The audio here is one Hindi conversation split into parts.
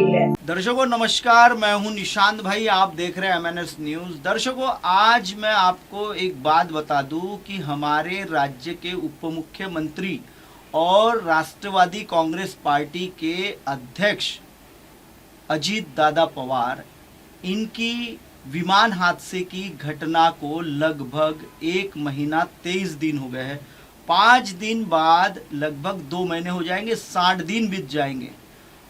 गई है। दर्शकों नमस्कार, मैं हूं निशांत भाई, आप देख रहे हैं MNS न्यूज। दर्शकों आज मैं आपको एक बात बता दूं कि हमारे राज्य के उप मुख्यमंत्री और राष्ट्रवादी कांग्रेस पार्टी के अध्यक्ष अजीत दादा पवार, इनकी विमान हादसे की घटना को लगभग 1 महीना 23 दिन हो गए हैं। 5 दिन बाद लगभग 2 महीने हो जाएंगे, 60 दिन बीत जाएंगे।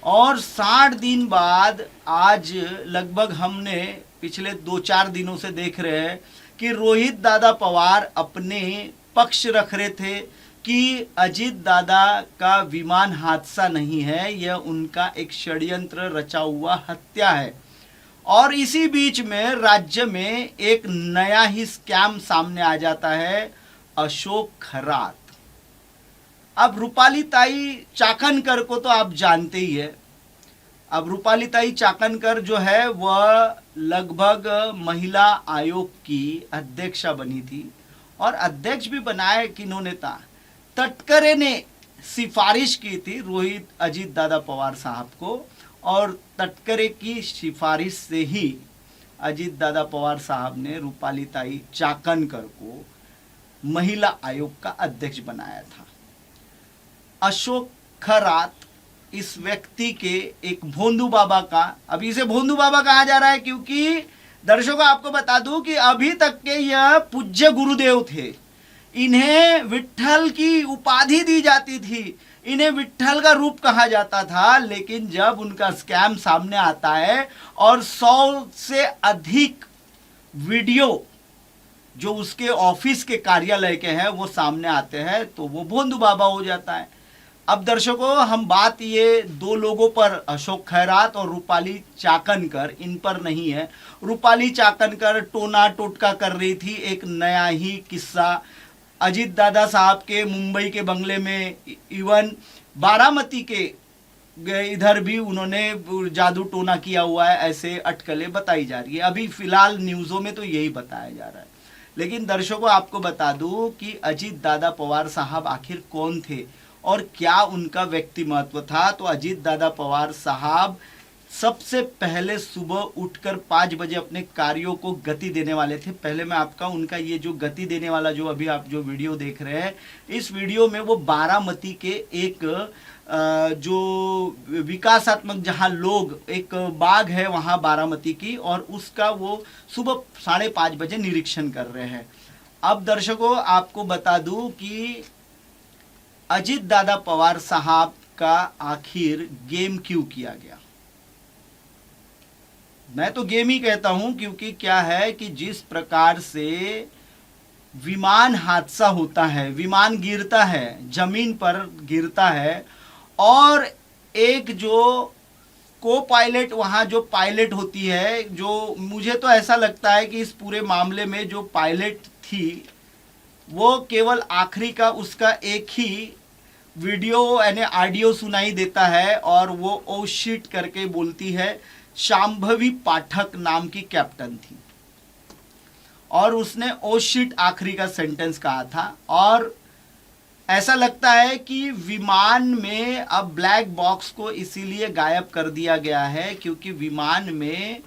और 60 दिन बाद आज लगभग हमने पिछले 2-4 दिनों से देख रहे हैं कि रोहित दादा पवार अपने पक्ष रख रहे थे कि अजीत दादा का विमान हादसा नहीं है, यह उनका एक षड्यंत्र रचा हुआ हत्या है। और इसी बीच में राज्य में एक नया ही स्कैम सामने आ जाता है, अशोक खरात। अब रूपाली ताई चाकनकर को तो आप जानते ही है। अब रूपाली ताई चाकनकर जो है वह लगभग महिला आयोग की अध्यक्षा बनी थी, और अध्यक्ष भी बनाया किन्होंने था, तटकरे ने सिफारिश की थी रोहित अजीत दादा पवार साहब को, और तटकरे की सिफारिश से ही अजीत दादा पवार साहब ने रूपाली ताई चाकनकर को महिला आयोग का अध्यक्ष बनाया था। अशोक खरात इस व्यक्ति के एक भोंदू बाबा का, अभी इसे भोंदू बाबा कहा जा रहा है क्योंकि दर्शकों आपको बता दूं कि अभी तक के यह पूज्य गुरुदेव थे। इन्हें विट्ठल की उपाधि दी जाती थी, इन्हें विट्ठल का रूप कहा जाता था। लेकिन जब उनका स्कैम सामने आता है और 100 से अधिक वीडियो जो उसके ऑफिस के कार्यालय के हैं वो सामने आते हैं, तो वो भोंदू बाबा हो जाता है। अब दर्शकों हम बात ये 2 लोगों पर, अशोक खैरात और रूपाली चाकनकर, इन पर नहीं है। रूपाली चाकनकर टोना टोटका कर रही थी, एक नया ही किस्सा अजीत दादा साहब के मुंबई के बंगले में, इवन बारामती के इधर भी उन्होंने जादू टोना किया हुआ है, ऐसे अटकलें बताई जा रही है। अभी फिलहाल न्यूज़ों में तो यही बताया जा रहा है। लेकिन दर्शकों आपको बता दूं कि अजीत दादा पवार साहब आखिर कौन थे और क्या उनका व्यक्ति महत्व था। तो अजीत दादा पवार साहब सबसे पहले सुबह उठकर 5 बजे अपने कार्यों को गति देने वाले थे। पहले मैं आपका उनका ये जो गति देने वाला जो अभी आप जो वीडियो देख रहे हैं, इस वीडियो में वो बारामती के एक जो विकासात्मक, जहाँ लोग, एक बाग है वहाँ बारामती की, और उसका वो सुबह 5:30 बजे निरीक्षण कर रहे हैं। अब दर्शकों आपको बता दूं कि अजीत दादा पवार साहब का आखिर गेम क्यों किया गया। मैं तो गेम ही कहता हूं, क्योंकि क्या है कि जिस प्रकार से विमान हादसा होता है, विमान गिरता है, जमीन पर गिरता है, और एक जो को पायलट, वहाँ जो पायलट होती है, जो मुझे तो ऐसा लगता है कि इस पूरे मामले में जो पायलट थी वो केवल आखिरी का उसका एक ही वीडियो यानी ऑडियो सुनाई देता है, और वो ओ शिट करके बोलती है। शांभवी पाठक नाम की कैप्टन थी, और उसने ओ शिट आखिरी का सेंटेंस कहा था। और ऐसा लगता है कि विमान में अब ब्लैक बॉक्स को इसीलिए गायब कर दिया गया है क्योंकि विमान में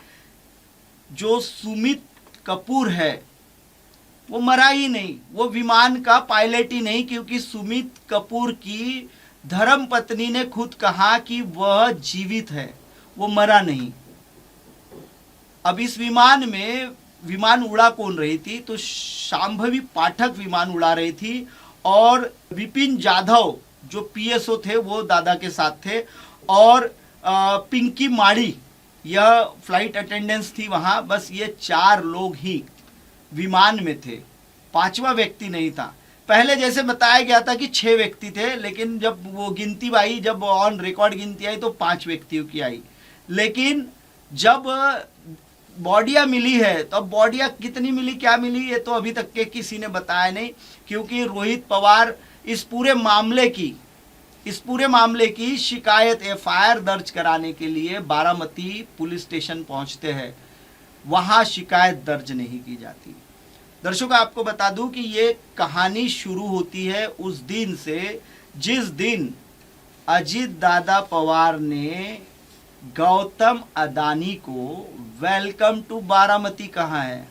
जो सुमित कपूर है वो मरा ही नहीं, वो विमान का पायलट ही नहीं, क्योंकि सुमित कपूर की धर्म पत्नी ने खुद कहा कि वह जीवित है, वो मरा नहीं। अब इस विमान में विमान उड़ा कौन रही थी, तो शांभवी पाठक विमान उड़ा रही थी, और विपिन जाधव जो पीएसओ थे वो दादा के साथ थे, और पिंकी माड़ी यह फ्लाइट अटेंडेंस थी वहाँ। बस ये 4 लोग ही विमान में थे, 5वां व्यक्ति नहीं था। पहले जैसे बताया गया था कि 6 व्यक्ति थे, लेकिन जब वो गिनती आई, जब ऑन रिकॉर्ड गिनती आई तो 5 व्यक्तियों की आई। लेकिन जब बॉडियाँ मिली है तो अब बॉडियाँ कितनी मिली, क्या मिली, ये तो अभी तक के किसी ने बताया नहीं, क्योंकि रोहित पवार इस पूरे मामले की शिकायत एफआईआर दर्ज कराने के लिए बारामती पुलिस स्टेशन पहुंचते हैं, वहां शिकायत दर्ज नहीं की जाती। दर्शकों आपको बता दूं कि ये कहानी शुरू होती है उस दिन से जिस दिन अजीत दादा पवार ने गौतम अदानी को वेलकम टू बारामती कहा है।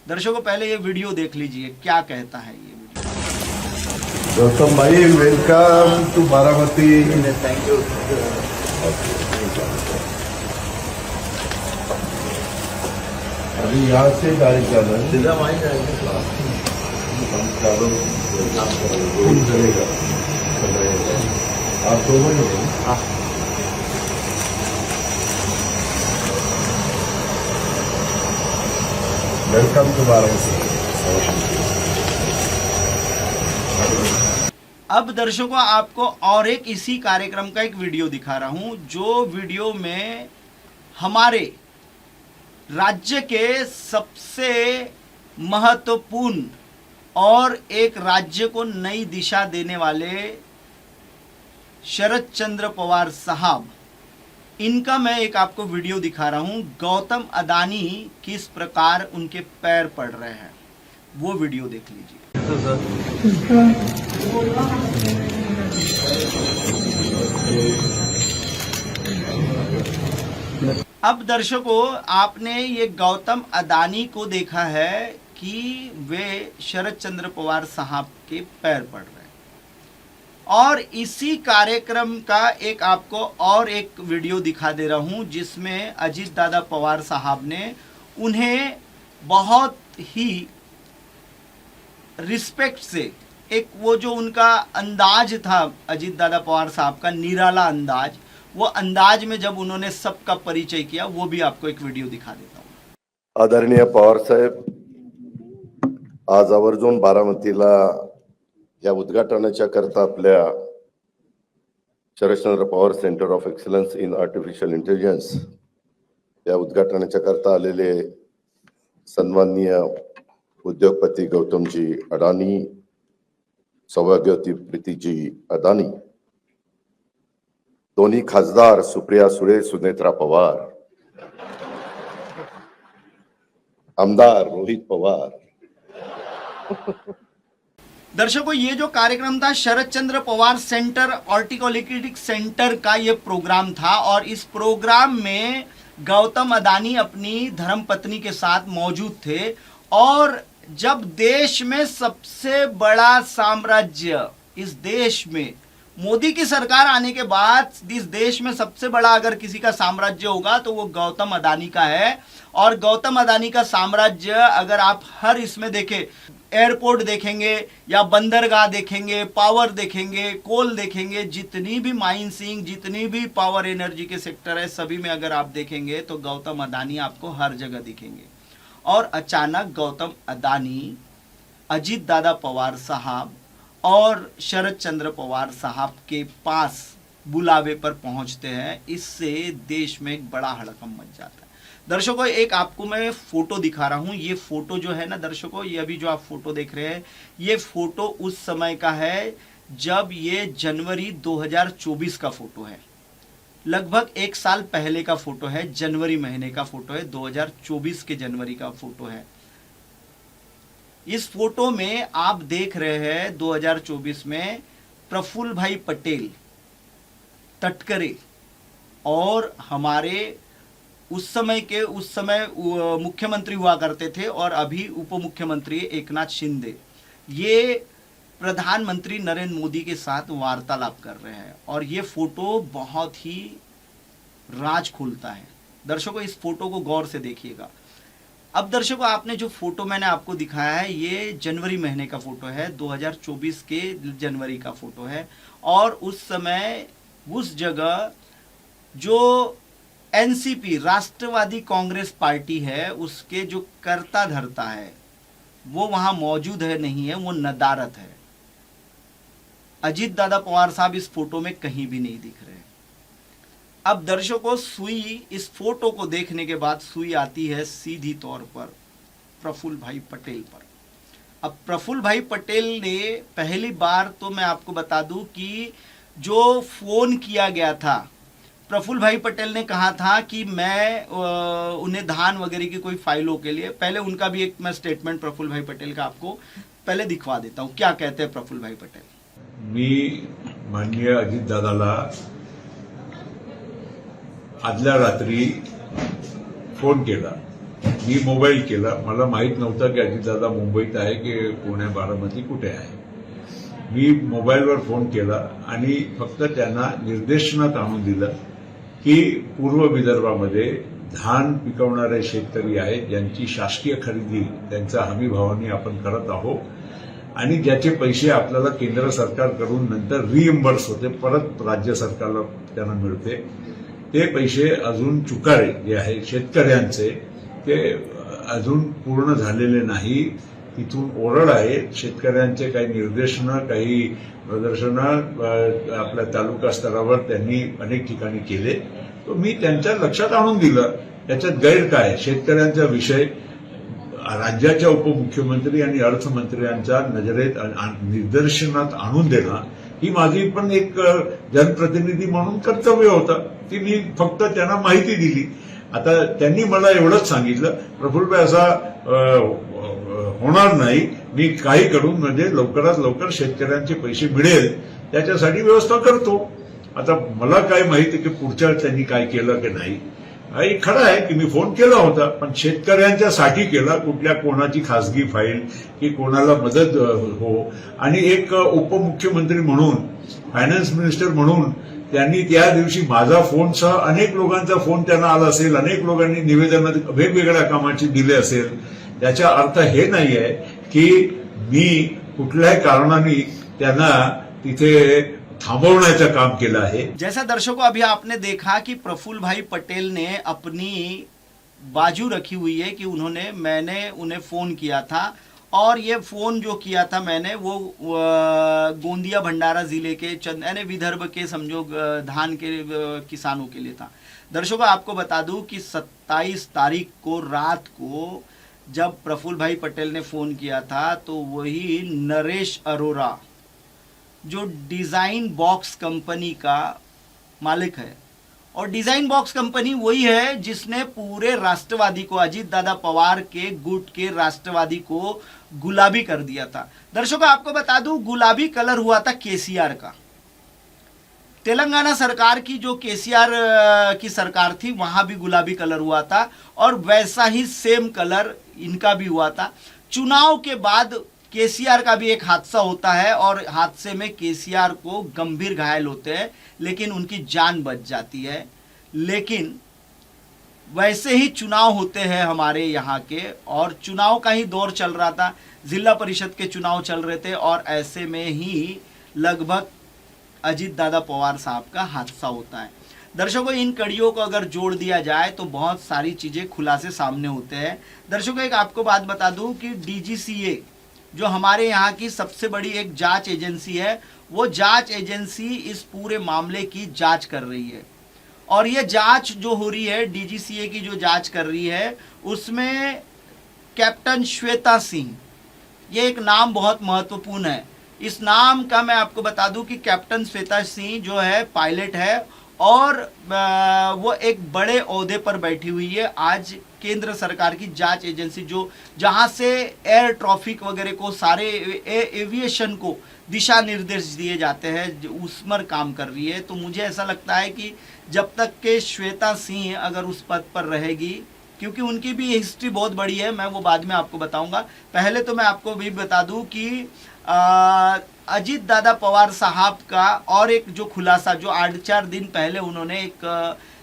दर्शकों पहले ये वीडियो देख लीजिए, क्या कहता है ये वीडियो। गौतम भाई welcome to Baramati. Thank you. अभी यहाँ से गाड़ी चल रहा है, सीधा वहीं जाएंगे। हम चारों फुल चलेगा, आप दोनों ही हो। Welcome to Baramati. अब दर्शकों आपको और एक इसी कार्यक्रम का एक वीडियो दिखा रहा हूं, जो वीडियो में हमारे राज्य के सबसे महत्वपूर्ण और एक राज्य को नई दिशा देने वाले शरद चंद्र पवार साहब, इनका मैं एक आपको वीडियो दिखा रहा हूं। गौतम अदानी किस प्रकार उनके पैर पड़ रहे हैं, वो वीडियो देख लीजिए। अब दर्शकों आपने ये गौतम अदानी को देखा है कि वे शरद चंद्र पवार साहब के पैर पड़ रहे हैं, और इसी कार्यक्रम का एक आपको और एक वीडियो दिखा दे रहा हूं, जिसमें अजीत दादा पवार साहब ने उन्हें बहुत ही रिस्पेक्ट से, एक वो जो उनका अंदाज था अजीत दादा पवार साहब का निराला अंदाज, वो अंदाज में जब उन्होंने सबका परिचय किया, वो भी आपको एक वीडियो दिखा देता हूं। आदरणीय पवार साहेब, आज आवर्जून बारामतीला या उद्घाटनाच्या करता आपल्या Sharadchandra Pawar centre of excellence in artificial intelligence या उद्घाटनाच्या करता आलेले सन्माननीय उद्योगपती गौतमजी अडानी, सौभाग्यवती प्रीतीजी अदानी, दोन्ही खासदार सुप्रिया सुळे, सुनेत्रा पवार, आमदार रोहित पवार। दर्शकों ये जो कार्यक्रम था शरद चंद्र पवार सेंटर ऑर्टिकोलिटिक सेंटर का ये प्रोग्राम था, और इस प्रोग्राम में गौतम अदानी अपनी धर्मपत्नी के साथ मौजूद थे। और जब देश में सबसे बड़ा साम्राज्य, इस देश में मोदी की सरकार आने के बाद इस देश में सबसे बड़ा अगर किसी का साम्राज्य होगा तो वो गौतम अदानी का है। और गौतम अदानी का साम्राज्य अगर आप हर इसमें देखें, एयरपोर्ट देखेंगे या बंदरगाह देखेंगे, पावर देखेंगे, कोल देखेंगे, जितनी भी माइनिंग, जितनी भी पावर एनर्जी के सेक्टर है, सभी में अगर आप देखेंगे तो गौतम अदानी आपको हर जगह दिखेंगे। और अचानक गौतम अदानी अजीत दादा पवार साहब और शरद चंद्र पवार साहब के पास बुलावे पर पहुंचते हैं। इससे देश में एक बड़ा हड़कंप मच जाता है। दर्शकों एक आपको मैं फोटो दिखा रहा हूं। ये फोटो जो है ना दर्शकों, ये अभी जो आप फोटो देख रहे हैं, ये फोटो उस समय का है जब ये जनवरी 2024 का फोटो है। लगभग एक साल पहले का फोटो है, जनवरी महीने का फोटो है, 2024 के जनवरी का फोटो है। इस फोटो में आप देख रहे हैं 2024 में प्रफुल्ल भाई पटेल तटकरे और हमारे उस समय मुख्यमंत्री हुआ करते थे और अभी उप मुख्यमंत्री एकनाथ शिंदे, ये प्रधानमंत्री नरेंद्र मोदी के साथ वार्तालाप कर रहे हैं। और ये फोटो बहुत ही राज खोलता है। दर्शकों इस फोटो को गौर से देखिएगा। अब दर्शकों आपने जो फोटो मैंने आपको दिखाया है, ये जनवरी महीने का फोटो है, 2024 के जनवरी का फोटो है। और उस समय उस जगह जो एनसीपी राष्ट्रवादी कांग्रेस पार्टी है, उसके जो कर्ता धर्ता है वो वहां मौजूद है, नहीं है, वो नदारत है। अजीत दादा पवार साहब इस फोटो में कहीं भी नहीं दिख रहे। अब दर्शकों सुई, इस फोटो को देखने के बाद सुई आती है सीधी तौर पर प्रफुल्ल भाई पटेल पर। अब प्रफुल्ल भाई पटेल ने पहली बार, तो मैं आपको बता दूं कि जो फोन किया गया था, प्रफुल्ल भाई पटेल ने कहा था कि मैं उन्हें धान वगैरह की कोई फाइलों के लिए, पहले उनका भी एक मैं स्टेटमेंट प्रफुल्ल भाई पटेल का आपको पहले दिखवा देता हूं। क्या कहते हैं प्रफुल्ल भाई पटेल? मी माननीय अजितदादाला आदल्या रात्री फोन केला, मी मोबाईल केला. मला माहित नव्हतं की अजितदादा मुंबईत आहे की पुणे बारामती कुठे आहे. मी मोबाईलवर फोन केला आणि फक्त त्यांना निर्देशनात आणून दिलं की पूर्व विदर्भामध्ये धान पिकवणारे शेतकरी आहेत, ज्यांची शासकीय खरेदी त्यांच्या हमीभावाने आपण करत आहोत आणि ज्याचे पैसे आपल्याला केंद्र सरकारकडून नंतर रिइंबर्स होते, परत राज्य सरकारला त्यांना मिळते. ते पैसे अजून चुकारे जे आहे शेतकऱ्यांचे ते अजून पूर्ण झालेले नाही. तिथून ओरड आहे. शेतकऱ्यांचे काही निर्देशनं, काही प्रदर्शनं आपल्या तालुका स्तरावर त्यांनी अनेक ठिकाणी केले. तो मी त्यांच्या लक्षात आणून दिलं. त्याच्यात गैर काय? शेतकऱ्यांचा विषय राज्याच्या उपमुख्यमंत्री आणि अर्थमंत्र्यांच्या नजरेत निदर्शनात आणून देणं ही माझी पण एक जनप्रतिनिधी म्हणून कर्तव्य होतं. ती मी फक्त त्यांना माहिती दिली. आता त्यांनी मला एवढंच सांगितलं, प्रफुल्लभाई असा होणार नाही, मी काही करून म्हणजे लवकरात लवकर शेतकऱ्यांचे पैसे मिळेल त्याच्यासाठी व्यवस्था करतो. आता मला काय माहिती की पुढच्या त्यांनी काय केलं की नाही. हे खरं आहे की मी फोन केला होता, पण शेतकऱ्यांच्यासाठी केला. कुठल्या कोणाची खासगी फाईल की कोणाला मदत हो. आणि एक उपमुख्यमंत्री म्हणून, फायनान्स मिनिस्टर म्हणून त्यांनी त्या दिवशी माझा फोनसह अनेक लोकांचा फोन त्यांना आला असेल, अनेक लोकांनी निवेदनं वेगवेगळ्या कामाची दिले असेल. त्याचा अर्थ हे नाही आहे की मी कुठल्याही कारणाने त्यांना तिथे थांबवण्याचं काम केलं आहे. जैसा दर्शकों अभी आपने देखा कि प्रफुल्ल भाई पटेल ने अपनी बाजू रखी हुई है कि मैंने उन्हें फोन किया था और ये फोन जो किया था मैंने वो गोंदिया भंडारा जिले के यानी विदर्भ के समझो धान के किसानों के लिए था. दर्शकों आपको बता दूं कि 27 तारीख को रात को जब प्रफुल्ल भाई पटेल ने फोन किया था तो वही नरेश अरोरा जो डिजाइन बॉक्स कंपनी का मालिक है, और डिजाइन बॉक्स कंपनी वही है जिसने पूरे राष्ट्रवादी को, अजीत दादा पवार के गुट के राष्ट्रवादी को गुलाबी कर दिया था. दर्शकों आपको बता दूं गुलाबी कलर हुआ था केसीआर का. तेलंगाना सरकार की जो केसीआर की सरकार थी वहां भी गुलाबी कलर हुआ था और वैसा ही सेम कलर इनका भी हुआ था. चुनाव के बाद केसीआर का भी एक हादसा होता है और हादसे में केसीआर को गंभीर घायल होते हैं लेकिन उनकी जान बच जाती है. लेकिन वैसे ही चुनाव होते हैं हमारे यहाँ के, और चुनाव का ही दौर चल रहा था, जिला परिषद के चुनाव चल रहे थे और ऐसे में ही लगभग अजीत दादा पवार साहब का हादसा होता है. दर्शकों इन कड़ियों को अगर जोड़ दिया जाए तो बहुत सारी चीजें खुलासे सामने होते हैं. दर्शकों एक आपको बात बता दूं कि DGCA जो हमारे यहाँ की सबसे बड़ी एक जांच एजेंसी है, वो जांच एजेंसी इस पूरे मामले की जांच कर रही है. और ये जांच जो हो रही है, DGCA की जो जांच कर रही है, उसमें कैप्टन श्वेता सिंह, ये एक नाम बहुत महत्वपूर्ण है. इस नाम का मैं आपको बता दूं कि कैप्टन श्वेता सिंह जो है पायलट है और वो एक बड़े ओहदे पर बैठी हुई है आज केंद्र सरकार की जांच एजेंसी, जो जहां से एयर ट्रैफिक वगैरह को, सारे एविएशन को दिशा निर्देश दिए जाते हैं, उस पर काम कर रही है. तो मुझे ऐसा लगता है कि जब तक के श्वेता सिंह अगर उस पद पर रहेगी, क्योंकि उनकी भी हिस्ट्री बहुत बड़ी है, मैं वो बाद में आपको बताऊंगा. पहले तो मैं आपको भी बता दूं कि अजीत दादा पवार साहब का और एक जो खुलासा जो 8-4 दिन पहले उन्होंने एक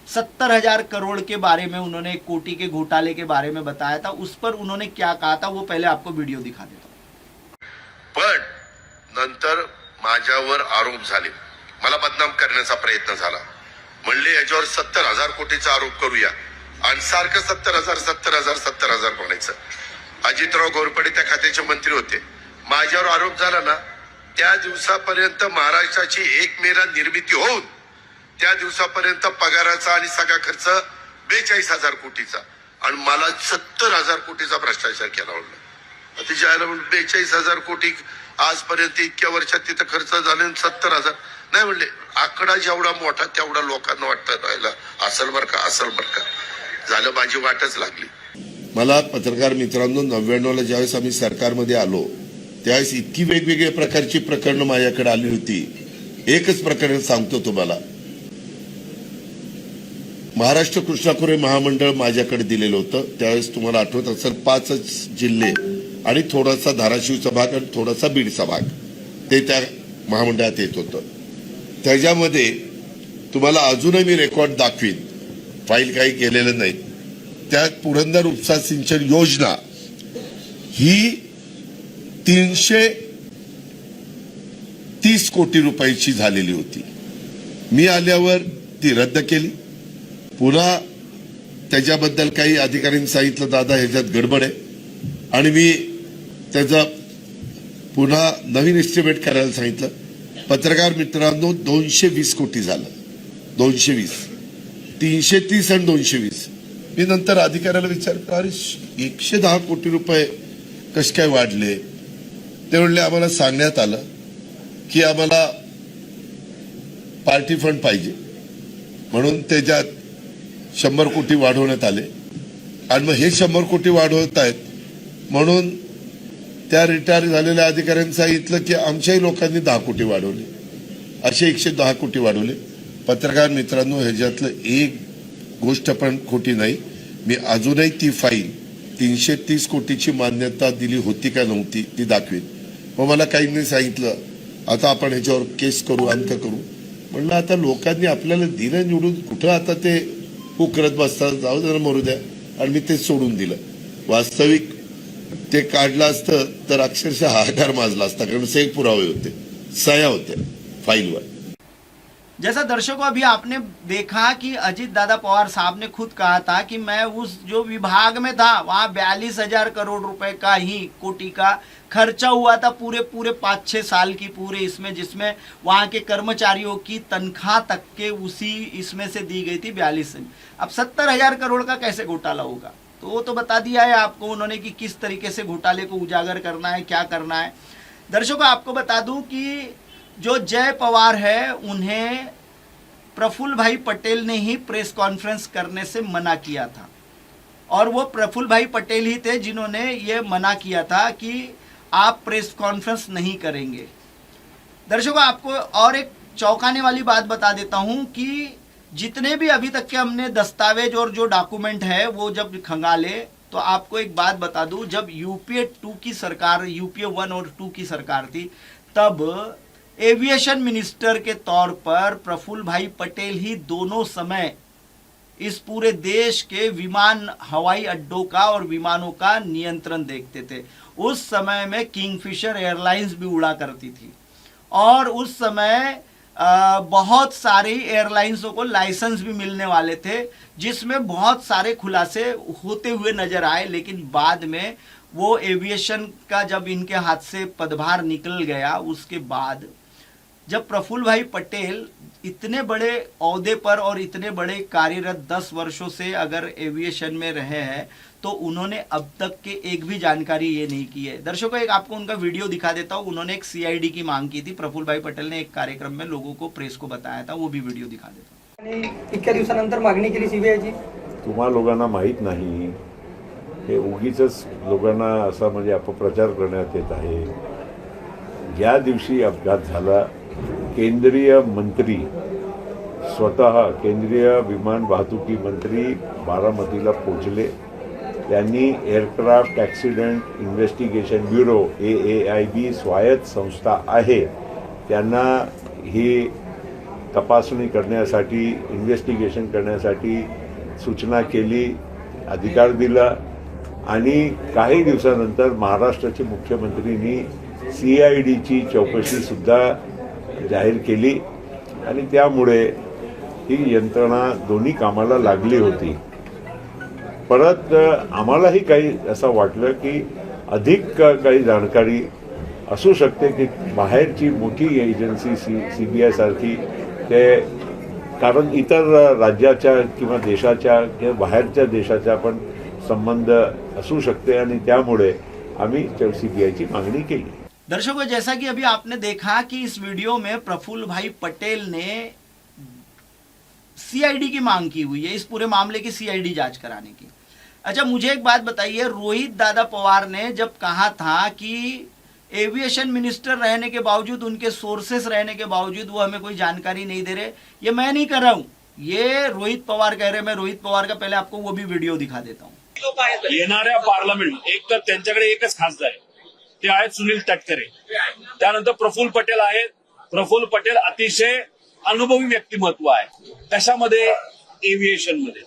70,000 करोड़ के बारे में, उन्होंने एक कोटी के घोटाले के बारे में बताया था, उस पर उन्होंने क्या कहा था वो पहले आपको वीडियो दिखा देता हूं. पण नंतर माझ्यावर आरोप झाले, मला बदनाम करण्याचा प्रयत्न झाला. म्हणले याच्यावर 70,000 कोटीचा आरोप करूया आणि सारखं 70,000 म्हणायचं. अजितराव घोरपडे त्या खात्याचे मंत्री होते. माझ्यावर आरोप झाला ना, त्या दिवसापर्यंत महाराष्ट्राची 1 मेला निर्मिती होऊन त्या दिवसापर्यंत पगाराचा आणि सगळा खर्च 42,000 कोटीचा, आणि मला 70,000 कोटीचा भ्रष्टाचार केला म्हणलं. आता ज्याला 42,000 कोटी आजपर्यंत इतक्या वर्षात तिथं खर्च झाले, 70,000 नाही म्हणले. आकडा जेवढा मोठा तेवढा लोकांना वाटतं राहिला असल बर का, असल बर का. झालं, माझी वाटच लागली. मला पत्रकार मित्रांनो 99ला ज्यावेळेस आम्ही सरकारमध्ये आलो त्यावेळेस इतकी वेगवेगळ्या प्रकारची प्रकरणं माझ्याकडे आली होती. एकच प्रकरण सांगतो तुम्हाला. महाराष्ट्र कृष्णाखोरे महामंडळ माझ्याकडे दिलेलं होतं. त्यावेळेस तुम्हाला आठवत असेल 5 जिल्हे आणि थोडासा धाराशिवचा भाग आणि थोडासा बीडचा भाग ते त्या महामंडळात येत होतं. त्याच्यामध्ये तुम्हाला अजूनही मी रेकॉर्ड दाखवीन, फाईल काही केलेलं नाही. त्यात पुरंदर उपसा सिंचन योजना ही 330 कोटी रुपयाची झालेली होती. मी आल्यावर ती रद्द केली. पुन्हा त्याच्याबद्दल काही अधिकाऱ्यांनी सांगितलं दादा ह्याच्यात गडबड आहे आणि मी त्याचा पुन्हा नवीन एस्टिमेट करायला सांगितलं. पत्रकार मित्रांनो 220 कोटी झालं. 220, 330 आणि 220. मी नंतर अधिकाऱ्याला विचारलं अरे 110 कोटी रुपये कसे काय वाढले. ते म्हणले आम्हाला सांगण्यात आलं की आम्हाला पार्टी फंड पाहिजे म्हणून त्याच्यात 100 कोटी वाढवण्यात आले आणि मग हे 100 कोटी वाढवत आहेत म्हणून त्या रिटायर झालेल्या अधिकाऱ्यांनी सांगितलं की आमच्याही लोकांनी 10 कोटी वाढवले. असे 110 कोटी वाढवले. पत्रकार मित्रांनो ह्याच्यातलं एक गोष्ट पण खोटी नाही. मी अजूनही ती फाईल 330 कोटीची मान्यता दिली होती का नव्हती ती दाखवीन. मग मला काहींनी सांगितलं आता आपण ह्याच्यावर केस करू, अंत करू. म्हणलं आता लोकांनी आपल्याला दिलं निवडून, कुठं आता ते करत बसतात, जाऊ जरा मरू द्या. आणि मी ते सोडून दिलं. वास्तविक ते काढलं असतं तर अक्षरशः हाहाकार माजला असता, कारण सगळे पुरावे होते, सह्या होत्या फाईलवर. जैसा दर्शकों अभी आपने देखा कि अजीत दादा पवार साहब ने खुद कहा था कि मैं उस जो विभाग में था वहाँ 42,000 करोड़ रुपए का ही कोटी का खर्चा हुआ था पूरे 5-6 साल की पूरे इसमें, जिसमें वहाँ के कर्मचारियों की तनख्वाह तक के उसी इसमें से दी गई थी 42 से. अब 70,000 करोड़ का कैसे घोटाला होगा तो वो तो बता दिया है आपको उन्होंने कि किस तरीके से घोटाले को उजागर करना है, क्या करना है. दर्शकों आपको बता दूं कि जो जय पवार है उन्हें प्रफुल्ल भाई पटेल ने ही प्रेस कॉन्फ्रेंस करने से मना किया था और वो प्रफुल्ल भाई पटेल ही थे जिन्होंने ये मना किया था कि आप प्रेस कॉन्फ्रेंस नहीं करेंगे. दर्शकों आपको और एक चौंकाने वाली बात बता देता हूं कि जितने भी अभी तक के हमने दस्तावेज और जो डॉक्यूमेंट है वो जब खंगाले तो आपको एक बात बता दूं, जब यूपीए 2 की सरकार, यूपीए 1 और 2 की सरकार थी तब एविएशन मिनिस्टर के तौर पर प्रफुल्ल भाई पटेल ही दोनों समय इस पूरे देश के विमान, हवाई अड्डों का और विमानों का नियंत्रण देखते थे. उस समय में किंगफिशर एयरलाइंस भी उड़ा करती थी और उस समय बहुत सारी एयरलाइंसों को लाइसेंस भी मिलने वाले थे, जिसमें बहुत सारे खुलासे होते हुए नजर आए. लेकिन बाद में वो एविएशन का जब इनके हाथ से पदभार निकल गया, उसके बाद जब प्रफुल्ल भाई पटेल इतने बड़े ओहदे पर और इतने बड़े कार्यरत 10 वर्षों से अगर एविएशन में रहे हैं तो उन्होंने अब तक के एक भी जानकारी ये नहीं की है. दर्शकों एक आपको उनका वीडियो दिखा देता हूँ. उन्होंने एक सीआईडी की मांग की थी. प्रफुल्ल भाई पटेल ने एक कार्यक्रम में लोगों को, प्रेस को बताया था. वो भी वीडियो दिखा देता हूँ. इतक्या दिवसानंतर मागणी केली सीबीआयची. तुम्हा लोकांना माहीत नाही, हे उगीच लोकांना असा म्हणजे अपप्रचार करण्यात येत आहे. या दिवशी अपघात झाला. केंद्रीय मंत्री स्वतः, केंद्रीय विमान वाहतुकी मंत्री बारामतीला पोहोचले. त्यांनी aircraft accident investigation bureau AAIB स्वायत्त संस्था आहे त्यांना ही तपासणी करण्यासाठी, इन्व्हेस्टिगेशन करण्यासाठी सूचना केली, अधिकार दिला आणि काही दिवसानंतर महाराष्ट्राचे मुख्यमंत्रींनी CIDची चौकशीसुद्धा जाहीर केली आणि त्यामुळे ही यंत्रणा दोन्ही कामाला लागली होती. परत आम्हालाही काही असं वाटलं की अधिक काही जाणकारी असू शकते की बाहेरची मोठी एजन्सी CBI सारखी, ते कारण इतर राज्याच्या किंवा देशाच्या किंवा बाहेरच्या देशाचा पण संबंध असू शकते आणि त्यामुळे आम्ही CBIची मागणी केली. दर्शकों जैसा कि अभी आपने देखा कि इस वीडियो में प्रफुल्ल भाई पटेल ने CID की मांग की हुई है, इस पूरे मामले की CID जांच कराने की. अच्छा मुझे एक बात बताइए, रोहित दादा पवार ने जब कहा था कि एविएशन मिनिस्टर रहने के बावजूद, उनके सोर्सेस रहने के बावजूद वो हमें कोई जानकारी नहीं दे रहे, ये मैं नहीं कर रहा हूं, ये रोहित पवार कह रहे हैं। मैं रोहित पवार का पहले आपको वो भी वीडियो दिखा देता हूँ। येणाऱ्या पार्लमेंट एक तर त्यांच्याकडे एकच खासदार आहे, ते आहेत सुनील तटकरे. त्यानंतर प्रफुल्ल पटेल आहेत. प्रफुल्ल पटेल अतिशय अनुभवी व्यक्तिमत्व आहे. कशामध्ये? एव्हिएशन मध्ये.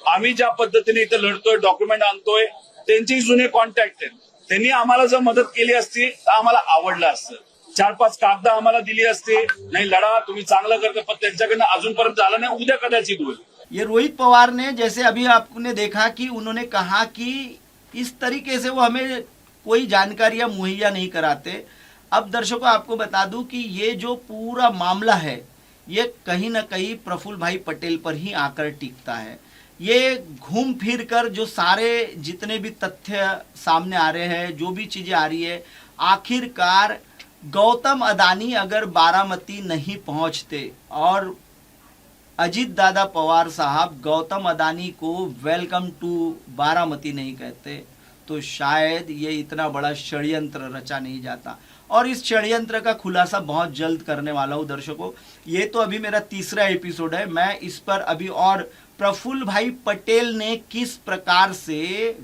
आम्ही ज्या पद्धतीने इथे लढतोय, डॉक्युमेंट आणतोय, त्यांचे जुने कॉन्टॅक्ट आहेत. त्यांनी आम्हाला जर मदत केली असती तर आम्हाला आवडलं असतं. 4-5 कागद आम्हाला दिली असती, नाही लढा तुम्ही चांगलं करता, पण त्यांच्याकडनं अजूनपर्यंत झालं नाही. उद्या कदाचित होईल. ये रोहित पवार ने, जैसे अभी आपने देखा कि उन्होंने कहा कि इस तरीके से वो हमें कोई जानकारियां मुहैया नहीं कराते. अब दर्शकों आपको बता दूं कि ये जो पूरा मामला है ये कहीं ना कहीं प्रफुल्ल भाई पटेल पर ही आकर टिकता है. ये घूम फिर कर जो सारे जितने भी तथ्य सामने आ रहे हैं, जो भी चीजें आ रही है, आखिरकार गौतम अदानी अगर बारामती नहीं पहुंचते और अजीत दादा पवार साहब गौतम अदानी को वेलकम टू बारामती नहीं कहते तो शायद ये इतना बड़ा षड्यंत्र रचा नहीं जाता. और इस षड्यंत्र का खुलासा बहुत जल्द करने वाला हूं दर्शकों. ये तो अभी मेरा तीसरा एपिसोड है. मैं इस पर अभी और प्रफुल्ल भाई पटेल ने किस प्रकार से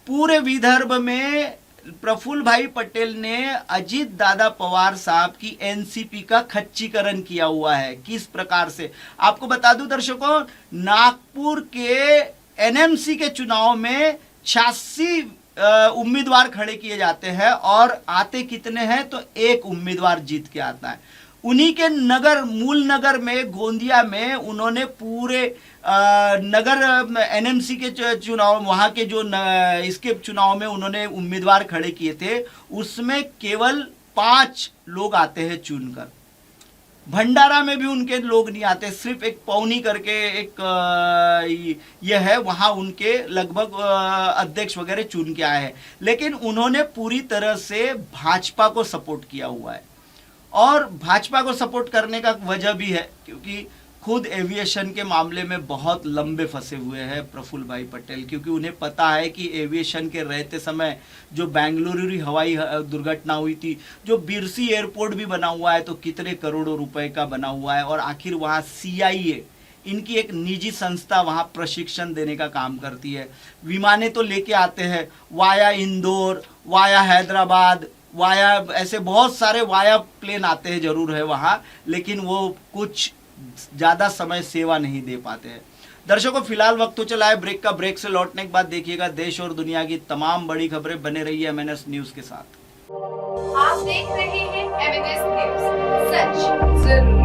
पूरे विदर्भ में प्रफुल्ल भाई पटेल ने अजीत दादा पवार साहब की एनसीपी का खच्चीकरण किया हुआ है, किस प्रकार से आपको बता दूं दर्शकों. नागपुर के एनएमसी के चुनाव में 86 उम्मीदवार खड़े किए जाते हैं और आते कितने हैं तो एक उम्मीदवार जीत के आता है. उन्हीं के नगर, मूल नगर में, गोंदिया में उन्होंने पूरे नगर एनएमसी के चुनाव, वहां के जो इसके चुनाव में उन्होंने उम्मीदवार खड़े किए थे, उसमें केवल 5 लोग आते हैं चुनकर. भंडारा में भी उनके लोग नहीं आते. सिर्फ एक पौनी करके एक ये है, वहां उनके लगभग अध्यक्ष वगैरह चुन के आए हैं. लेकिन उन्होंने पूरी तरह से भाजपा को सपोर्ट किया हुआ है. और भाजपा को सपोर्ट करने का वजह भी है क्योंकि खुद एविएशन के मामले में बहुत लंबे फंसे हुए हैं प्रफुल्ल भाई पटेल. क्योंकि उन्हें पता है कि एविएशन के रहते समय जो बेंगलुरु हवाई दुर्घटना हुई थी, जो बिरसी एयरपोर्ट भी बना हुआ है तो कितने करोड़ों रुपए का बना हुआ है. और आखिर वहाँ CIA इनकी एक निजी संस्था वहाँ प्रशिक्षण देने का काम करती है. विमानें तो लेके आते हैं via Indore, via Hyderabad, via, ऐसे बहुत सारे वाया प्लेन आते हैं जरूर है वहाँ, लेकिन वो कुछ ज़्यादा समय सेवा नहीं दे पाते हैं. दर्शकों फिलहाल वक्त तो चला है ब्रेक का. ब्रेक से लौटने के बाद देखिएगा देश और दुनिया की तमाम बड़ी खबरें. बने रहिए MNS न्यूज़ के साथ. आप देख रहे हैं MNS न्यूज़, सच जरूर.